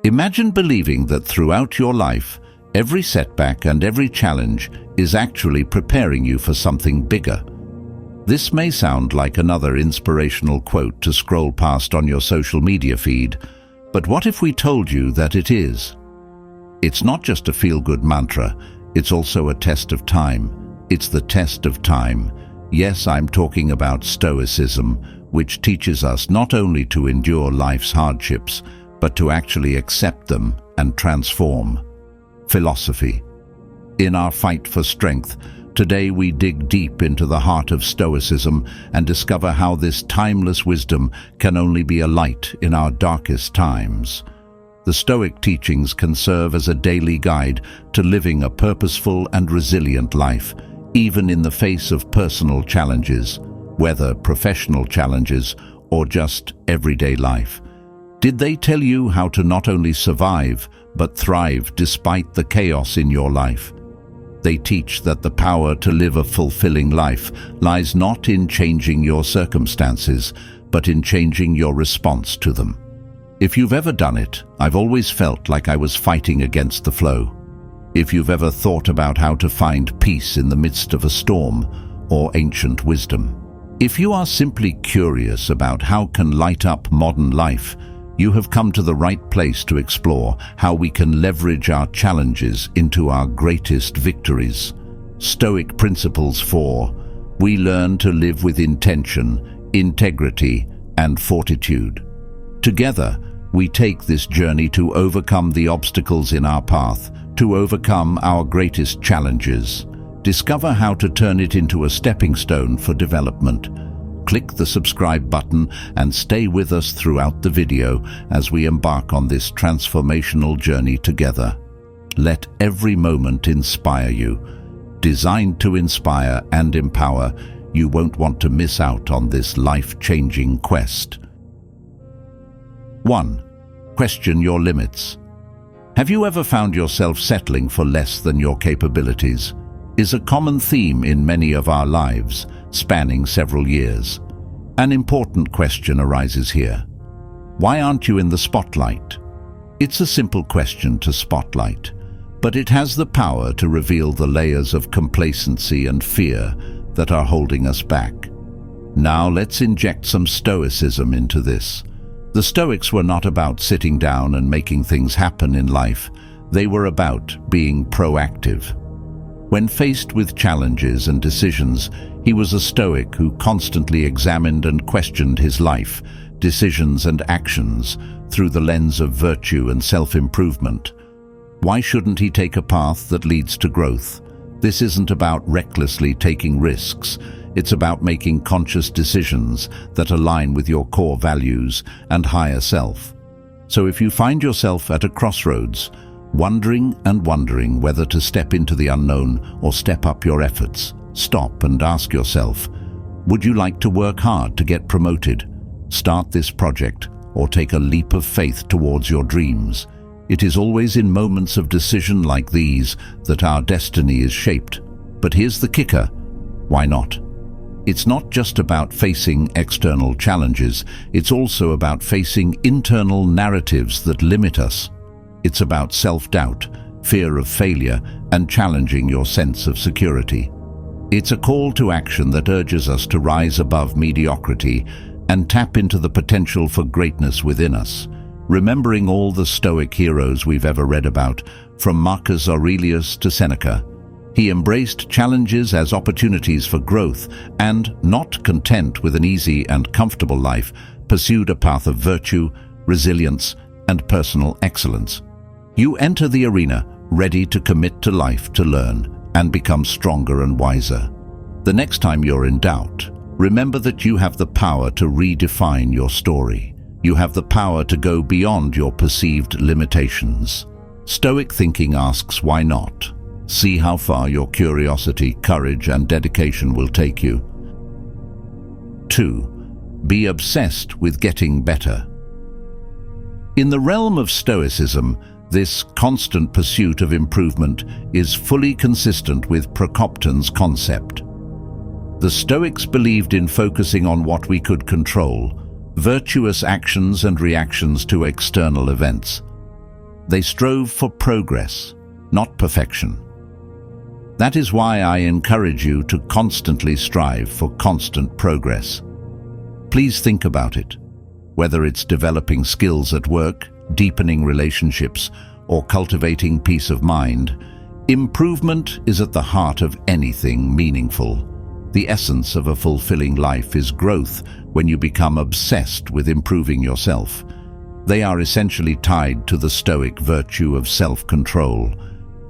Imagine believing that throughout your life, every setback and every challenge is actually preparing you for something bigger. This may sound like another inspirational quote to scroll past on your social media feed, but what if we told you that it is? It's not just a feel-good mantra, it's also a test of time. It's the test of time. Yes, I'm talking about Stoicism, which teaches us not only to endure life's hardships, but to actually accept them and transform. Philosophy. In our fight for strength, today we dig deep into the heart of Stoicism and discover how this timeless wisdom can only be a light in our darkest times. The Stoic teachings can serve as a daily guide to living a purposeful and resilient life, even in the face of personal challenges, whether professional challenges or just everyday life. Did they tell you how to not only survive, but thrive despite the chaos in your life? They teach that the power to live a fulfilling life lies not in changing your circumstances, but in changing your response to them. If you've ever done it, I've always felt like I was fighting against the flow. If you've ever thought about how to find peace in the midst of a storm, or ancient wisdom. If you are simply curious about how can light up modern life, you have come to the right place to explore how we can leverage our challenges into our greatest victories. Stoic Principles 4. We learn to live with intention, integrity, and fortitude. Together, we take this journey to overcome the obstacles in our path, to overcome our greatest challenges. Discover how to turn it into a stepping stone for development. Click the subscribe button and stay with us throughout the video as we embark on this transformational journey together. Let every moment inspire you. Designed to inspire and empower, you won't want to miss out on this life-changing quest. 1. Question your limits. Have you ever found yourself settling for less than your capabilities? Is a common theme in many of our lives, spanning several years. An important question arises here. Why aren't you in the spotlight? It's a simple question to spotlight, but it has the power to reveal the layers of complacency and fear that are holding us back. Now let's inject some Stoicism into this. The Stoics were not about sitting down and making things happen in life. They were about being proactive. When faced with challenges and decisions, he was a Stoic who constantly examined and questioned his life, decisions and actions through the lens of virtue and self-improvement. Why shouldn't he take a path that leads to growth? This isn't about recklessly taking risks. It's about making conscious decisions that align with your core values and higher self. So if you find yourself at a crossroads, wondering whether to step into the unknown or step up your efforts, stop and ask yourself, would you like to work hard to get promoted, start this project, or take a leap of faith towards your dreams? It is always in moments of decision like these that our destiny is shaped. But here's the kicker: why not? It's not just about facing external challenges, it's also about facing internal narratives that limit us. It's about self-doubt, fear of failure, and challenging your sense of security. It's a call to action that urges us to rise above mediocrity and tap into the potential for greatness within us. Remembering all the Stoic heroes we've ever read about, from Marcus Aurelius to Seneca, he embraced challenges as opportunities for growth and, not content with an easy and comfortable life, pursued a path of virtue, resilience, and personal excellence. You enter the arena ready to commit to life to learn and become stronger and wiser. The next time you're in doubt, remember that you have the power to redefine your story. You have the power to go beyond your perceived limitations. Stoic thinking asks, why not? See how far your curiosity, courage, and dedication will take you. 2. Be obsessed with getting better. In the realm of Stoicism, this constant pursuit of improvement is fully consistent with Procopton's concept. The Stoics believed in focusing on what we could control, virtuous actions and reactions to external events. They strove for progress, not perfection. That is why I encourage you to constantly strive for constant progress. Please think about it. Whether it's developing skills at work, deepening relationships, or cultivating peace of mind, improvement is at the heart of anything meaningful. The essence of a fulfilling life is growth when you become obsessed with improving yourself. They are essentially tied to the Stoic virtue of self-control.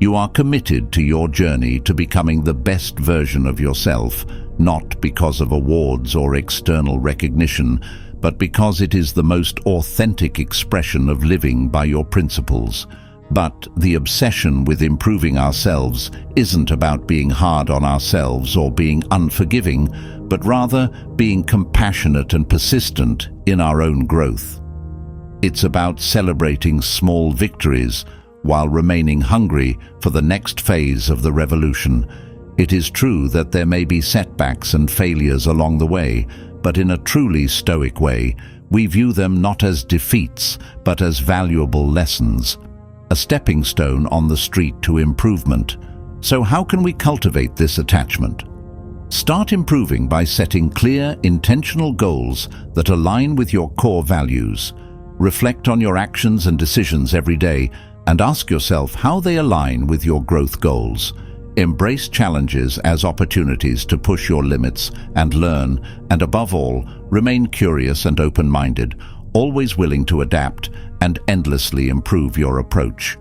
You are committed to your journey to becoming the best version of yourself, not because of awards or external recognition, but because it is the most authentic expression of living by your principles. But the obsession with improving ourselves isn't about being hard on ourselves or being unforgiving, but rather being compassionate and persistent in our own growth. It's about celebrating small victories while remaining hungry for the next phase of the revolution. It is true that there may be setbacks and failures along the way, but in a truly Stoic way, we view them not as defeats, but as valuable lessons, a stepping stone on the street to improvement. So how can we cultivate this attachment? Start improving by setting clear, intentional goals that align with your core values. Reflect on your actions and decisions every day and ask yourself how they align with your growth goals. Embrace challenges as opportunities to push your limits and learn, and above all, remain curious and open-minded, always willing to adapt and endlessly improve your approach.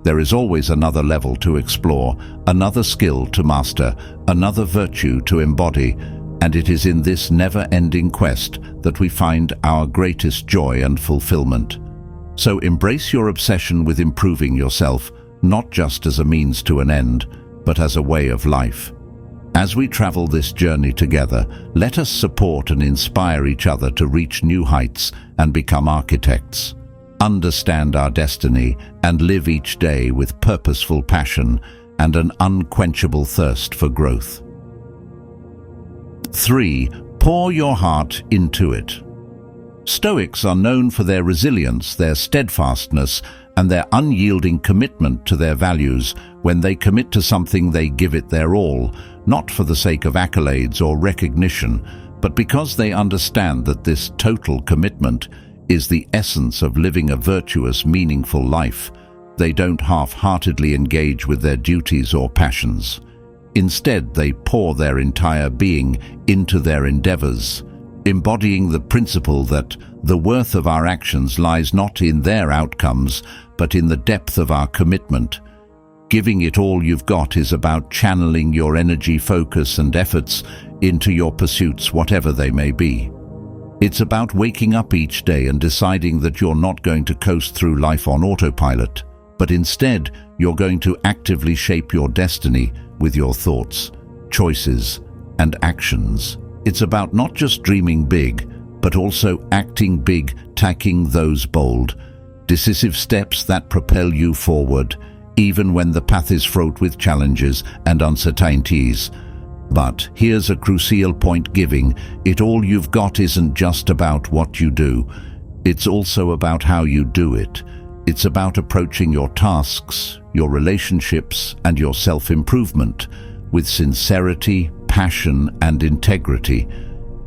There is always another level to explore, another skill to master, another virtue to embody, and it is in this never-ending quest that we find our greatest joy and fulfillment. So embrace your obsession with improving yourself, not just as a means to an end, but as a way of life. As we travel this journey together, let us support and inspire each other to reach new heights and become architects. Understand our destiny and live each day with purposeful passion and an unquenchable thirst for growth. 3. Pour your heart into it. Stoics are known for their resilience, their steadfastness, and their unyielding commitment to their values. When they commit to something, they give it their all, not for the sake of accolades or recognition, but because they understand that this total commitment is the essence of living a virtuous, meaningful life. They don't half-heartedly engage with their duties or passions. Instead, they pour their entire being into their endeavors, embodying the principle that the worth of our actions lies not in their outcomes, but in the depth of our commitment. Giving it all you've got is about channeling your energy, focus, and efforts into your pursuits, whatever they may be. It's about waking up each day and deciding that you're not going to coast through life on autopilot, but instead you're going to actively shape your destiny with your thoughts, choices, and actions. It's about not just dreaming big, but also acting big, taking those bold, decisive steps that propel you forward, even when the path is fraught with challenges and uncertainties. But here's a crucial point: giving it all you've got isn't just about what you do. It's also about how you do it. It's about approaching your tasks, your relationships, and your self-improvement with sincerity, passion, and integrity.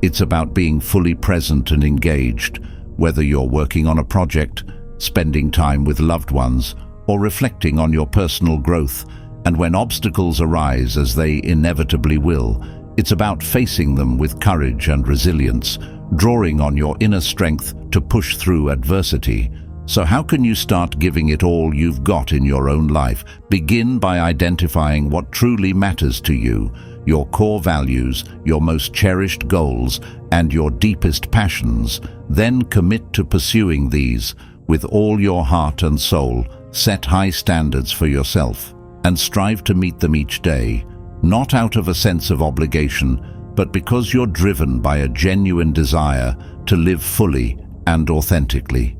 It's about being fully present and engaged, whether you're working on a project, spending time with loved ones, or reflecting on your personal growth. And when obstacles arise, as they inevitably will, it's about facing them with courage and resilience, drawing on your inner strength to push through adversity. So how can you start giving it all you've got in your own life? Begin by identifying what truly matters to you, your core values, your most cherished goals, and your deepest passions. Then commit to pursuing these with all your heart and soul. Set high standards for yourself and strive to meet them each day, not out of a sense of obligation, but because you're driven by a genuine desire to live fully and authentically.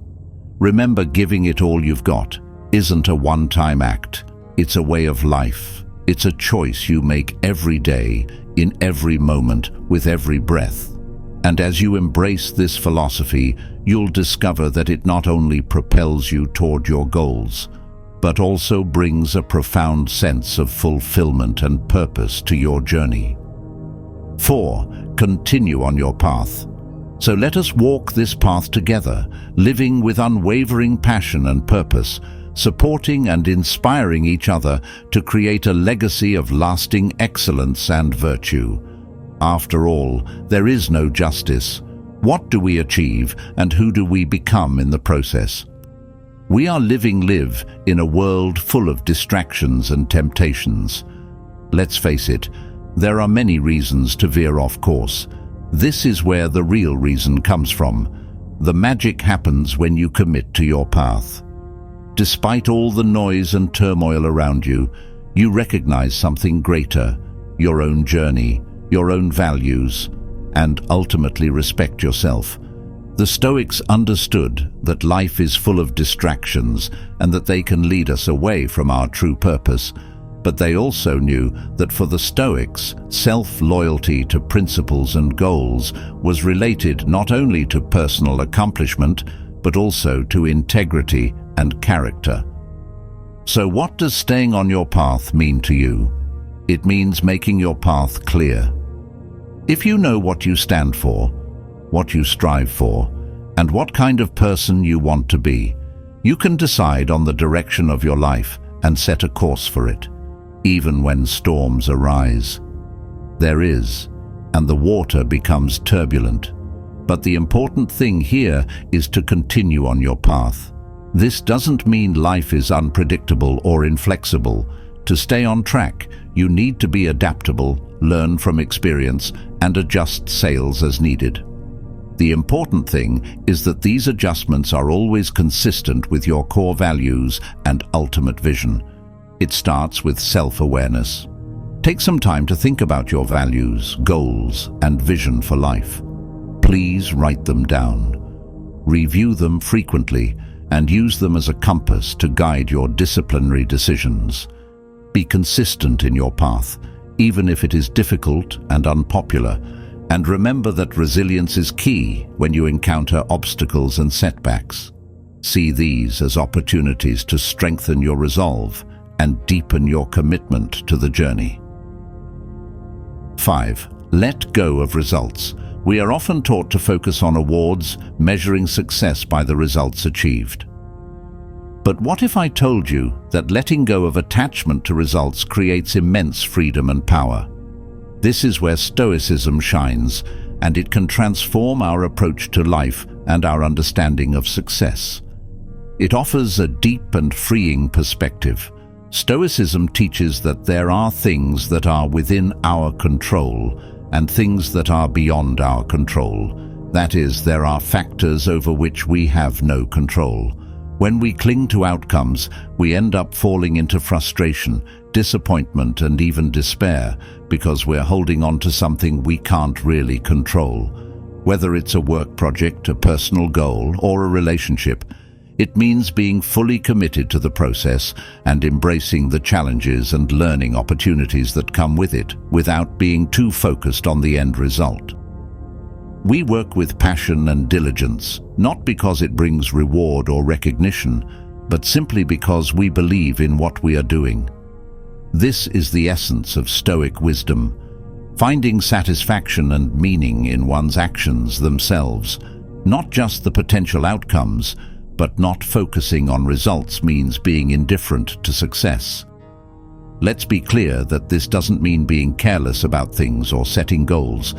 Remember, giving it all you've got isn't a one-time act. It's a way of life. It's a choice you make every day, in every moment, with every breath. And as you embrace this philosophy, you'll discover that it not only propels you toward your goals, but also brings a profound sense of fulfillment and purpose to your journey. 4. Continue on your path. So let us walk this path together, living with unwavering passion and purpose, supporting and inspiring each other to create a legacy of lasting excellence and virtue. After all, there is no justice. What do we achieve, and who do we become in the process? We are live in a world full of distractions and temptations. Let's face it, there are many reasons to veer off course. This is where the real reason comes from. The magic happens when you commit to your path. Despite all the noise and turmoil around you, you recognize something greater, your own journey, your own values, and ultimately respect yourself. The Stoics understood that life is full of distractions and that they can lead us away from our true purpose. But they also knew that for the Stoics, self-loyalty to principles and goals was related not only to personal accomplishment, but also to integrity and character. So what does staying on your path mean to you? It means making your path clear. If you know what you stand for, what you strive for, and what kind of person you want to be, you can decide on the direction of your life and set a course for it, even when storms arise. There is, and the water becomes turbulent. But the important thing here is to continue on your path. This doesn't mean life is unpredictable or inflexible. To stay on track, you need to be adaptable, learn from experience, and adjust sails as needed. The important thing is that these adjustments are always consistent with your core values and ultimate vision. It starts with self-awareness. Take some time to think about your values, goals, and vision for life. Please write them down. Review them frequently and use them as a compass to guide your disciplinary decisions. Be consistent in your path, even if it is difficult and unpopular, and remember that resilience is key when you encounter obstacles and setbacks. See these as opportunities to strengthen your resolve and deepen your commitment to the journey. 5. Let go of results. We are often taught to focus on awards, measuring success by the results achieved. But what if I told you that letting go of attachment to results creates immense freedom and power? This is where Stoicism shines, and it can transform our approach to life and our understanding of success. It offers a deep and freeing perspective. Stoicism teaches that there are things that are within our control and things that are beyond our control. That is, there are factors over which we have no control. When we cling to outcomes, we end up falling into frustration, disappointment, and even despair because we're holding on to something we can't really control. Whether it's a work project, a personal goal, or a relationship, it means being fully committed to the process and embracing the challenges and learning opportunities that come with it without being too focused on the end result. We work with passion and diligence, not because it brings reward or recognition, but simply because we believe in what we are doing. This is the essence of Stoic wisdom, finding satisfaction and meaning in one's actions themselves. Not just the potential outcomes, but not focusing on results means being indifferent to success. Let's be clear that this doesn't mean being careless about things or setting goals,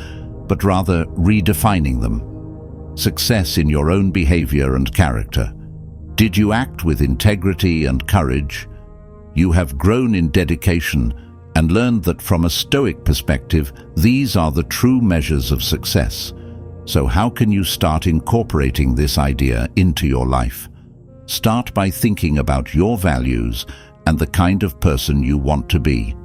but rather redefining them. Success in your own behavior and character. Did you act with integrity and courage? You have grown in dedication and learned that from a Stoic perspective, these are the true measures of success. So how can you start incorporating this idea into your life? Start by thinking about your values and the kind of person you want to be.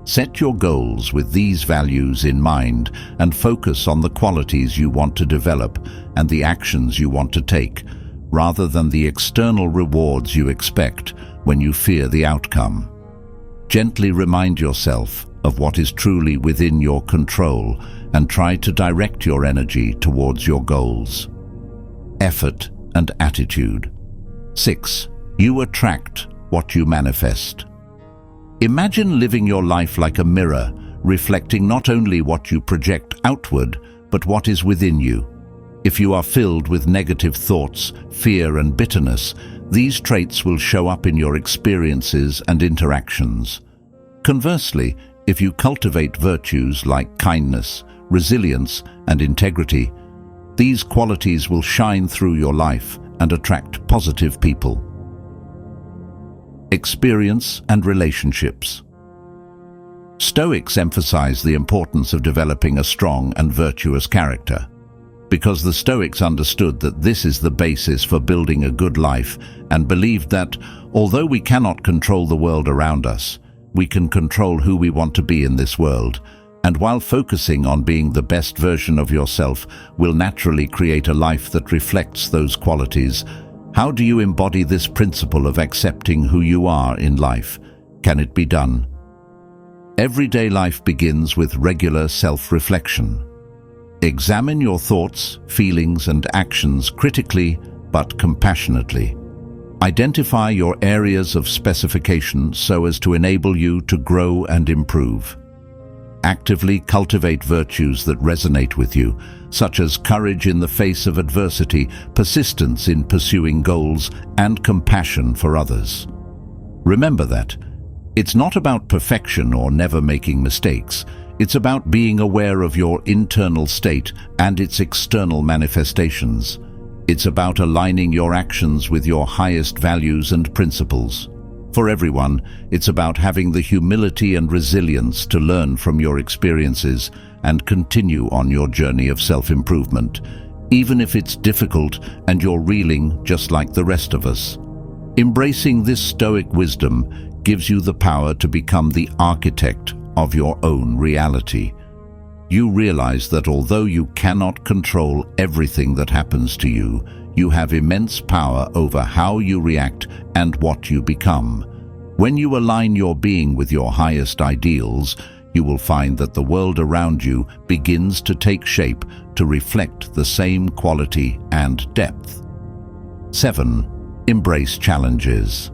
Set your goals with these values in mind and focus on the qualities you want to develop and the actions you want to take, rather than the external rewards you expect when you fear the outcome. Gently remind yourself, of what is truly within your control and try to direct your energy towards your goals. Effort and attitude. 6. You attract what you manifest. Imagine living your life like a mirror, reflecting not only what you project outward, but what is within you. If you are filled with negative thoughts, fear and bitterness, these traits will show up in your experiences and interactions. Conversely, if you cultivate virtues like kindness, resilience and integrity, these qualities will shine through your life and attract positive people. Experience and relationships. Stoics emphasize the importance of developing a strong and virtuous character, because the Stoics understood that this is the basis for building a good life and believed that, although we cannot control the world around us, we can control who we want to be in this world, and while focusing on being the best version of yourself will naturally create a life that reflects those qualities. How do you embody this principle of accepting who you are in life? Can it be done? Everyday life begins with regular self-reflection. Examine your thoughts, feelings, and actions critically but compassionately. Identify your areas of specification so as to enable you to grow and improve. Actively cultivate virtues that resonate with you, such as courage in the face of adversity, persistence in pursuing goals, and compassion for others. Remember that it's not about perfection or never making mistakes. It's about being aware of your internal state and its external manifestations. It's about aligning your actions with your highest values and principles. For everyone, it's about having the humility and resilience to learn from your experiences and continue on your journey of self-improvement, even if it's difficult and you're reeling just like the rest of us. Embracing this Stoic wisdom gives you the power to become the architect of your own reality. You realize that although you cannot control everything that happens to you, you have immense power over how you react and what you become. When you align your being with your highest ideals, you will find that the world around you begins to take shape to reflect the same quality and depth. 7. Embrace challenges.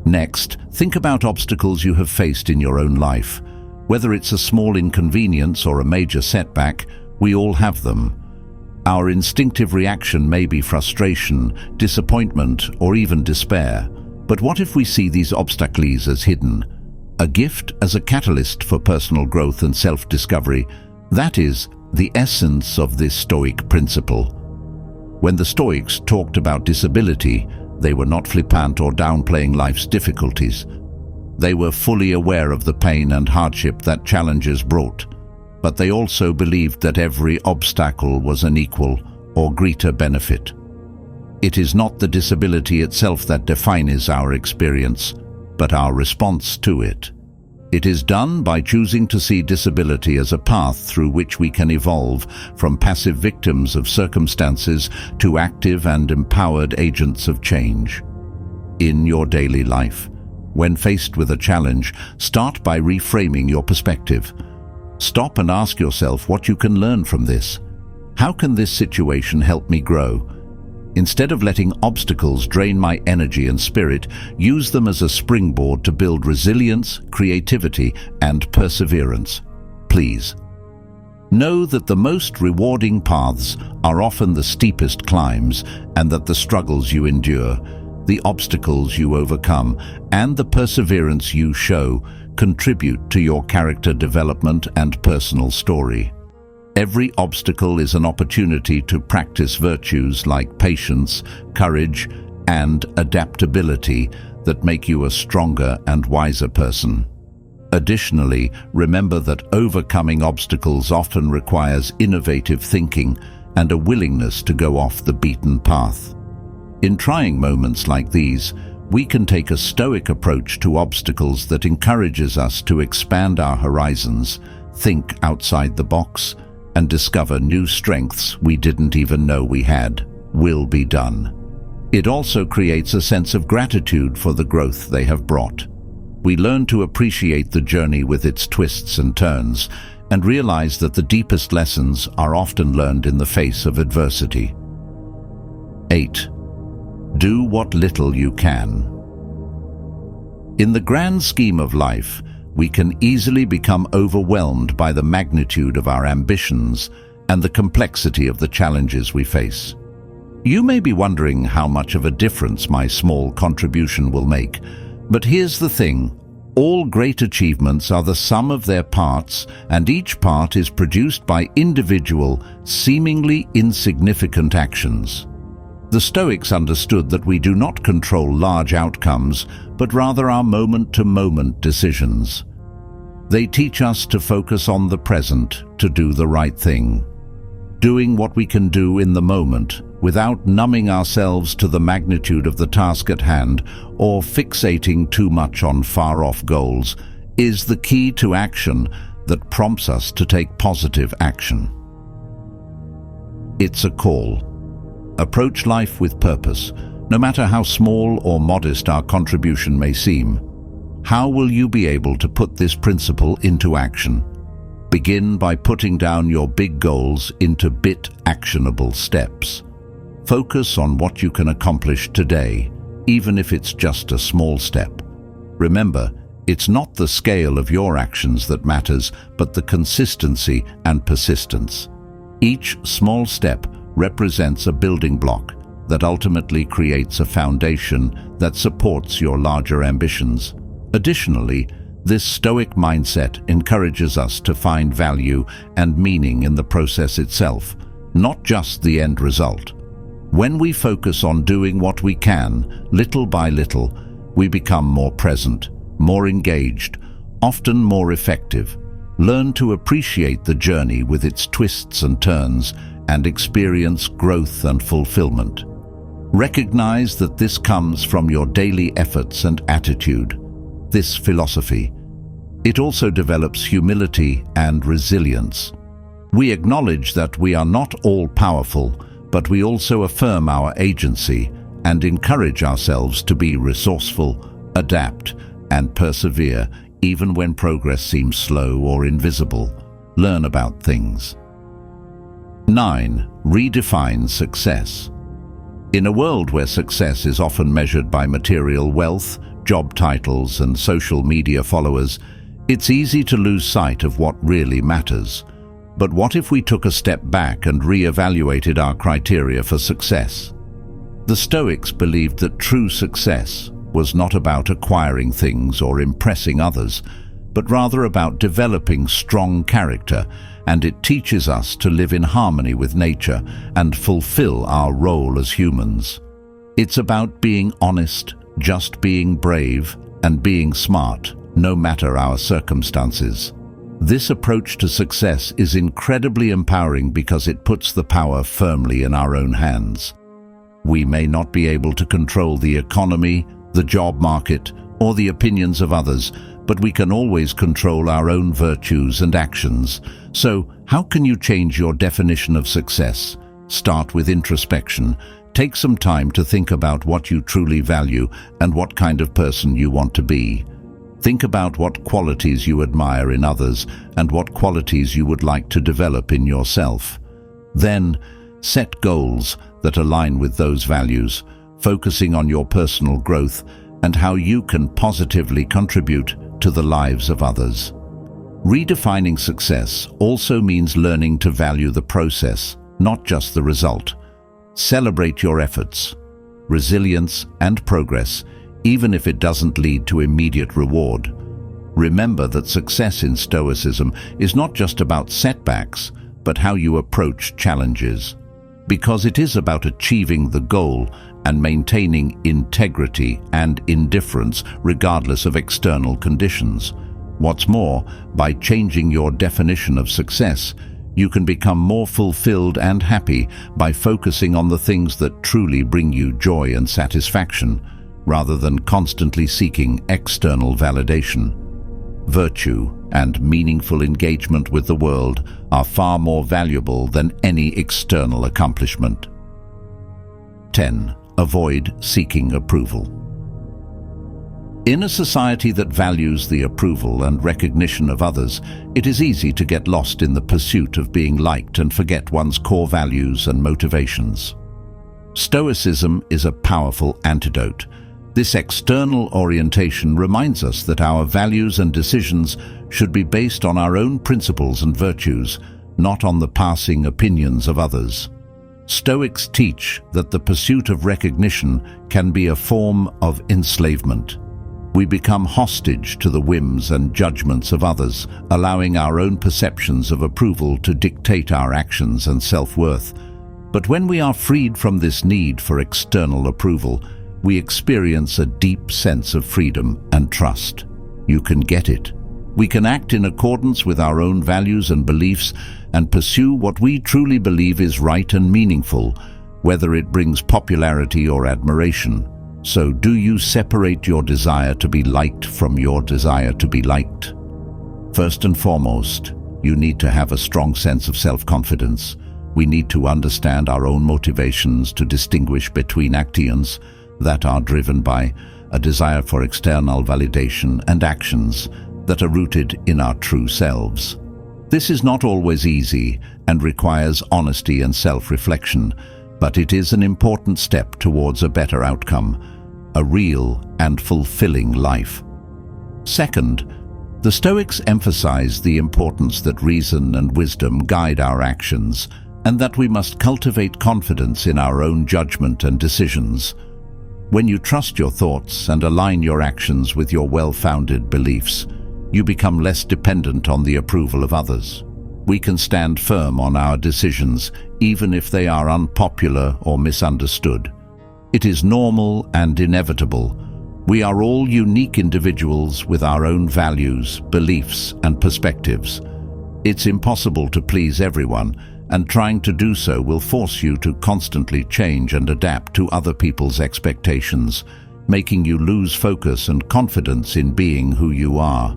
Next, think about obstacles you have faced in your own life. Whether it's a small inconvenience or a major setback, we all have them. Our instinctive reaction may be frustration, disappointment, or even despair. But what if we see these obstacles as hidden? A gift as a catalyst for personal growth and self-discovery. That is the essence of this Stoic principle. When the Stoics talked about disability, they were not flippant or downplaying life's difficulties. They were fully aware of the pain and hardship that challenges brought, but they also believed that every obstacle was an equal or greater benefit. It is not the disability itself that defines our experience, but our response to it. It is done by choosing to see disability as a path through which we can evolve from passive victims of circumstances to active and empowered agents of change. In your daily life, when faced with a challenge, start by reframing your perspective. Stop and ask yourself what you can learn from this. How can this situation help me grow? Instead of letting obstacles drain my energy and spirit, use them as a springboard to build resilience, creativity, and perseverance. Please. Know that the most rewarding paths are often the steepest climbs, and that the struggles you endure, the obstacles you overcome, and the perseverance you show contribute to your character development and personal story. Every obstacle is an opportunity to practice virtues like patience, courage, and adaptability that make you a stronger and wiser person. Additionally, remember that overcoming obstacles often requires innovative thinking and a willingness to go off the beaten path. In trying moments like these, we can take a Stoic approach to obstacles that encourages us to expand our horizons, think outside the box, and discover new strengths we didn't even know we had. Will be done. It also creates a sense of gratitude for the growth they have brought. we learn to appreciate the journey with its twists and turns and realize that the deepest lessons are often learned in the face of adversity. 8. Do what little you can. In the grand scheme of life, we can easily become overwhelmed by the magnitude of our ambitions and the complexity of the challenges we face. You may be wondering how much of a difference my small contribution will make, but here's the thing. All great achievements are the sum of their parts, and each part is produced by individual, seemingly insignificant actions. The Stoics understood that we do not control large outcomes, but rather our moment-to-moment decisions. They teach us to focus on the present, to do the right thing. Doing what we can do in the moment, without numbing ourselves to the magnitude of the task at hand or fixating too much on far-off goals, is the key to action that prompts us to take positive action. It's a call. Approach life with purpose, no matter how small or modest our contribution may seem. How will you be able to put this principle into action? Begin by putting down your big goals into actionable steps. Focus on what you can accomplish today, even if it's just a small step. Remember, it's not the scale of your actions that matters, but the consistency and persistence. Each small step represents a building block that ultimately creates a foundation that supports your larger ambitions. Additionally, this Stoic mindset encourages us to find value and meaning in the process itself, not just the end result. When we focus on doing what we can, little by little, we become more present, more engaged, often more effective. Learn to appreciate the journey with its twists and turns and experience growth and fulfillment. Recognize that this comes from your daily efforts and attitude. This philosophy. It also develops humility and resilience. We acknowledge that we are not all-powerful, but we also affirm our agency and encourage ourselves to be resourceful, adapt, and persevere even when progress seems slow or invisible. Learn about things. 9. Redefine success. In a world where success is often measured by material wealth, job titles, and social media followers, it's easy to lose sight of what really matters. But what if we took a step back and re-evaluated our criteria for success? The Stoics believed that true success was not about acquiring things or impressing others, but rather about developing strong character, and it teaches us to live in harmony with nature and fulfill our role as humans. It's about being honest, just being brave, and being smart, no matter our circumstances. This approach to success is incredibly empowering because it puts the power firmly in our own hands. We may not be able to control the economy, the job market, or the opinions of others, but we can always control our own virtues and actions. So, how can you change your definition of success? Start with introspection. Take some time to think about what you truly value and what kind of person you want to be. Think about what qualities you admire in others and what qualities you would like to develop in yourself. Then, set goals that align with those values, focusing on your personal growth and how you can positively contribute to the lives of others. Redefining success also means learning to value the process, not just the result. Celebrate your efforts, resilience, and progress, even if it doesn't lead to immediate reward. Remember that success in Stoicism is not just about setbacks, but how you approach challenges. Because it is about achieving the goal and maintaining integrity and indifference regardless of external conditions. What's more, by changing your definition of success, you can become more fulfilled and happy by focusing on the things that truly bring you joy and satisfaction, rather than constantly seeking external validation. Virtue and meaningful engagement with the world are far more valuable than any external accomplishment. 10. Avoid seeking approval. In a society that values the approval and recognition of others, it is easy to get lost in the pursuit of being liked and forget one's core values and motivations. Stoicism is a powerful antidote. This external orientation reminds us that our values and decisions should be based on our own principles and virtues, not on the passing opinions of others. Stoics teach that the pursuit of recognition can be a form of enslavement. We become hostage to the whims and judgments of others, allowing our own perceptions of approval to dictate our actions and self-worth. But when we are freed from this need for external approval, we experience a deep sense of freedom and trust. You can get it. We can act in accordance with our own values and beliefs and pursue what we truly believe is right and meaningful, whether it brings popularity or admiration. So do you separate your desire to be liked from your desire to be liked? First and foremost, you need to have a strong sense of self-confidence. We need to understand our own motivations to distinguish between actions that are driven by a desire for external validation and actions that are rooted in our true selves. This is not always easy and requires honesty and self-reflection, but it is an important step towards a better outcome, a real and fulfilling life. Second, the Stoics emphasize the importance that reason and wisdom guide our actions, and that we must cultivate confidence in our own judgment and decisions. When you trust your thoughts and align your actions with your well-founded beliefs, you become less dependent on the approval of others. We can stand firm on our decisions, even if they are unpopular or misunderstood. It is normal and inevitable. We are all unique individuals with our own values, beliefs, and perspectives. It's impossible to please everyone, and trying to do so will force you to constantly change and adapt to other people's expectations, making you lose focus and confidence in being who you are.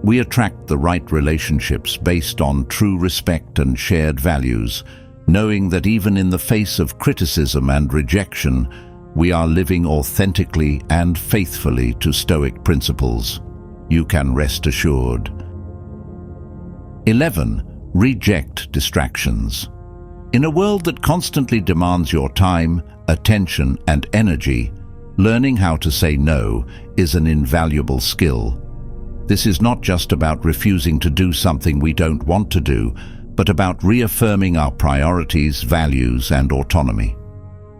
We attract the right relationships based on true respect and shared values, knowing that even in the face of criticism and rejection, we are living authentically and faithfully to Stoic principles. You can rest assured. 11. Reject distractions. In a world that constantly demands your time, attention, and energy, learning how to say no is an invaluable skill. This is not just about refusing to do something we don't want to do, but about reaffirming our priorities, values, and autonomy.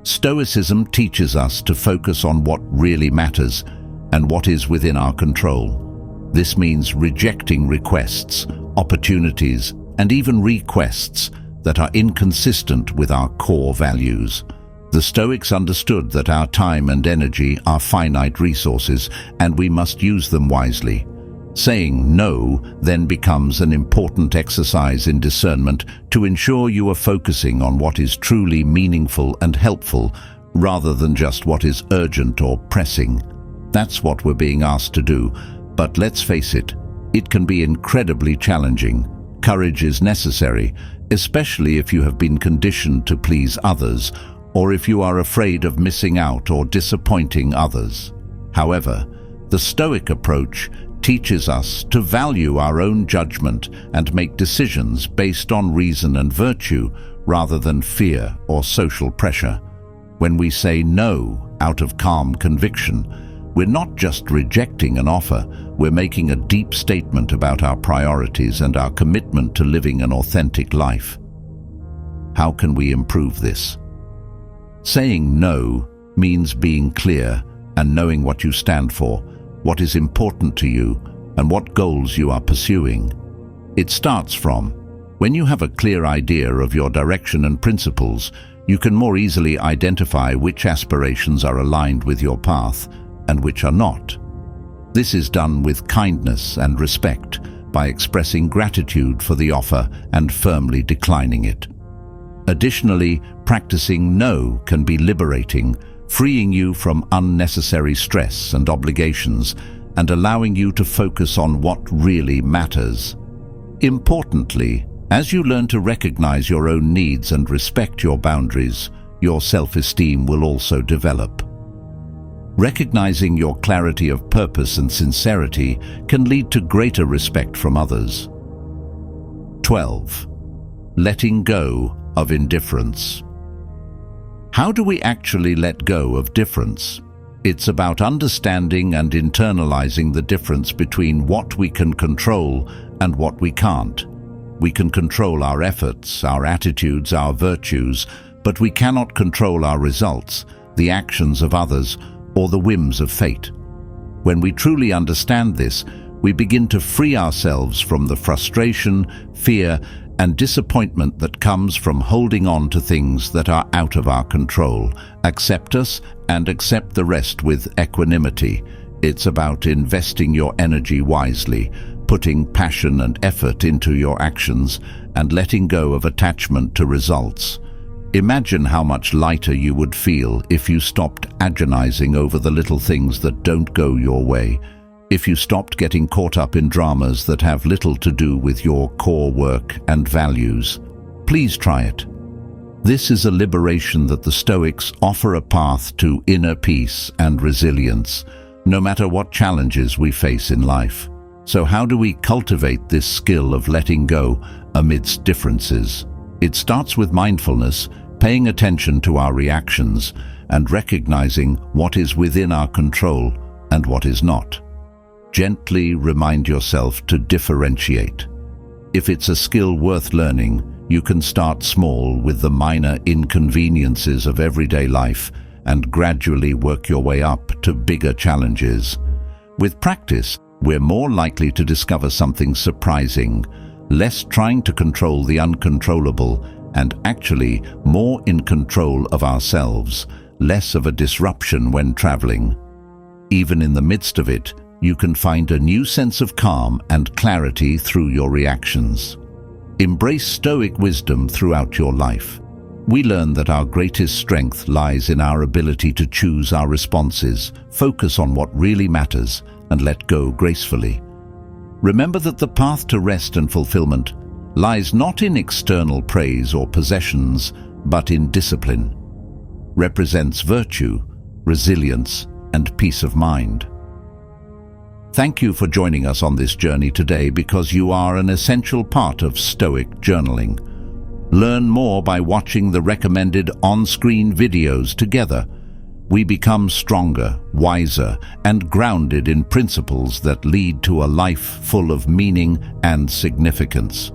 Stoicism teaches us to focus on what really matters and what is within our control. This means rejecting requests, opportunities, and even requests that are inconsistent with our core values. The Stoics understood that our time and energy are finite resources, and we must use them wisely. Saying no then becomes an important exercise in discernment to ensure you are focusing on what is truly meaningful and helpful, rather than just what is urgent or pressing. That's what we're being asked to do, but let's face it, it can be incredibly challenging. Courage is necessary, especially if you have been conditioned to please others, or if you are afraid of missing out or disappointing others. However, the Stoic approach teaches us to value our own judgment and make decisions based on reason and virtue rather than fear or social pressure. When we say no out of calm conviction, we're not just rejecting an offer, we're making a deep statement about our priorities and our commitment to living an authentic life. How can we improve this? Saying no means being clear and knowing what you stand for, what is important to you, and what goals you are pursuing. It starts from, when you have a clear idea of your direction and principles, you can more easily identify which aspirations are aligned with your path and which are not. This is done with kindness and respect, by expressing gratitude for the offer and firmly declining it. Additionally, practicing no can be liberating, freeing you from unnecessary stress and obligations and allowing you to focus on what really matters. Importantly, as you learn to recognize your own needs and respect your boundaries, your self-esteem will also develop. Recognizing your clarity of purpose and sincerity can lead to greater respect from others. 12. Letting go of indifference. How do we actually let go of difference? It's about understanding and internalizing the difference between what we can control and what we can't. We can control our efforts, our attitudes, our virtues, but we cannot control our results, the actions of others, or the whims of fate. When we truly understand this, we begin to free ourselves from the frustration, fear, and disappointment that comes from holding on to things that are out of our control. Accept us and accept the rest with equanimity. It's about investing your energy wisely, putting passion and effort into your actions, and letting go of attachment to results. Imagine how much lighter you would feel if you stopped agonizing over the little things that don't go your way, if you stopped getting caught up in dramas that have little to do with your core work and values. Please try it. This is a liberation that the Stoics offer, a path to inner peace and resilience, no matter what challenges we face in life. So how do we cultivate this skill of letting go amidst differences? It starts with mindfulness, paying attention to our reactions and recognizing what is within our control and what is not. Gently remind yourself to differentiate. If it's a skill worth learning, you can start small with the minor inconveniences of everyday life and gradually work your way up to bigger challenges. With practice, we're more likely to discover something surprising, less trying to control the uncontrollable, and actually more in control of ourselves, less of a disruption when traveling. Even in the midst of it, you can find a new sense of calm and clarity through your reactions. Embrace Stoic wisdom throughout your life. We learn that our greatest strength lies in our ability to choose our responses, focus on what really matters, and let go gracefully. Remember that the path to rest and fulfillment lies not in external praise or possessions, but in discipline. Represents virtue, resilience, and peace of mind. Thank you for joining us on this journey today, because you are an essential part of Stoic journaling. Learn more by watching the recommended on-screen videos together. We become stronger, wiser, and grounded in principles that lead to a life full of meaning and significance.